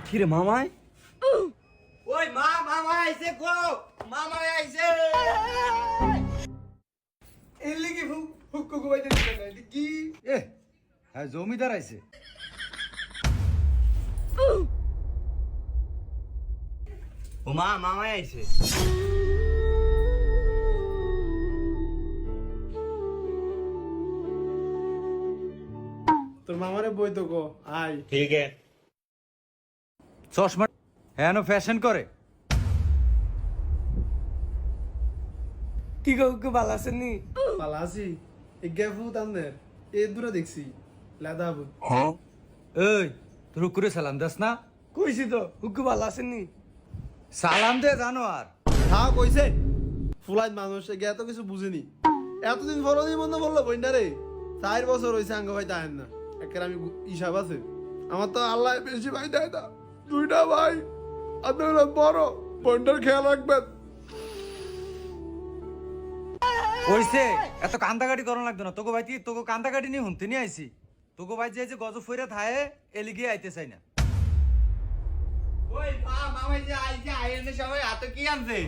কিরে মামাই? ওই মামা আইছে গো, মামা আইছে। এর লিগে হুক্কু গুবাইতে দিতে না কি এ হ্যাঁ জমিদার আইছে। ও মামা আইছে। তোর মামারে বই তো গো আই ঠিক আছে। চশমা হ্যাঁ ফ্যাশন করে। কি গো হুক্কু ভালো আছেন নি? পালাসি এগেফু তানদের এ দূরে দেখছি লাদাবু এই তোর করে সালাম দাস না? কইছি তো হুক্কু ভালো আছেন নি? সালাম দে জানো আর হ্যাঁ কইছে ফুলাইন মানুষ এগে এত কিছু বুঝেনি এতদিন ফরদি মনে বললো বইনা রে 4 বছর হইছে আঙ্গ ভাই তাহেন না একের আমি হিসাব আছে আমার তো আল্লাহ বেশি ভাই দেয় না দুইটা ভাই আপনারা বড় বন্ডার খেয়াল রাখবেন কইছে এত কান্দাকাটি করন লাগতো না। তোকে ভাই তোকে কান্দাকাটি নিয়ে হুনতে নিয়ে আইছি। তোকে ভাই যে গজব ফইরা থায়ে এলিগিয়ে আইতে চাই না। ওই মামা যে আইছে আইনে সবাই হাতে কি আনছে?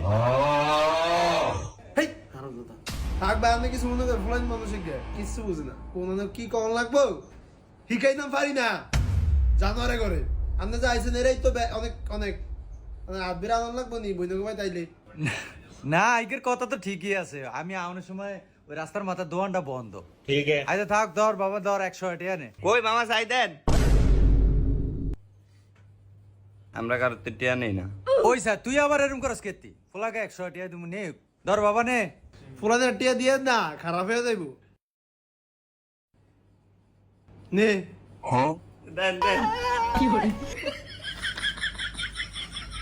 হেই আরো কথা থাক ভাই আপনি কিছু মনে করেন ফুলাইন মানুষ এগে কিছু বুঝে না কোন কি কখন লাগবো শিখাইতাম পারি না জানোয়ারে করে আপনি যে আইছেন এরাই তো অনেক অনেক হাত বিরা আনন্দ লাগবো নি বইনকে ভাই তাইলে না আইকের কথা তো ঠিকই আছে। আমি আউনের সময় ওই রাস্তার মাথার দোকানটা বন্ধ। ঠিক আছে। আচ্ছা থাক ধর বাবা ধর 100 টাকা নে। কই মামা চাই দেন। আমরা কারো টিয়া নেই না। পয়সা তুই আবার এরকম করস কেতি ফোলাকে 100 টাকা তুমি নে ধর বাবা নে। ফুলাদের টিয়া দিয়ে না খারাপ হয়ে যাইব নে দেন দেন।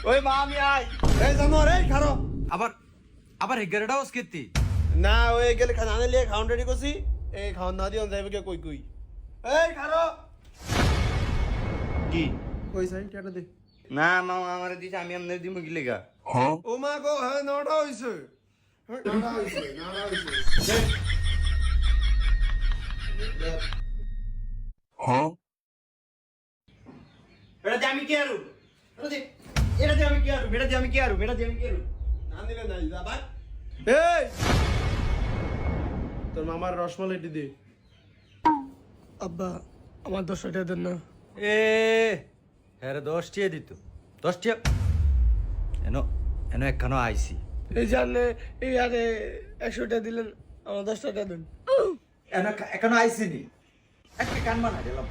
ওই মা আমি আই। এই জানোয়ার এই খারো আবার আবার হেগারটাও কেতি না ওই গেলে খানা আনে লিয়ে খাউন রেডি করছি এই খাওন না দিও যাইবে কে কই কই এই খারো কি? কই সাই টিয়াটা দে না মামা আমারে দিছে আমি আমনে দিমু কি লেগা? ও মা গো হ্যাঁ নটা হইছে নটা হইছে এটা যে আমি কি আরু? এটা যে আমি কি আরু? এটা যে আমি কি আরু? এটা যে আমি কি আরু? না দিলে নাই যা ভাই এই তোর মামার রসমালাইটি দে আব্বা আমার 10 টাকা দেন না। এ হ্যাঁ 10 টাকা দিত 10 টাকা এনো এনো একখানো আইছি। এই জানে এই আরে 100 টাকা দিলেন আমার 10 টাকা দেন। এনো এখনো আইছি নি একটা কান বানা দিলাম।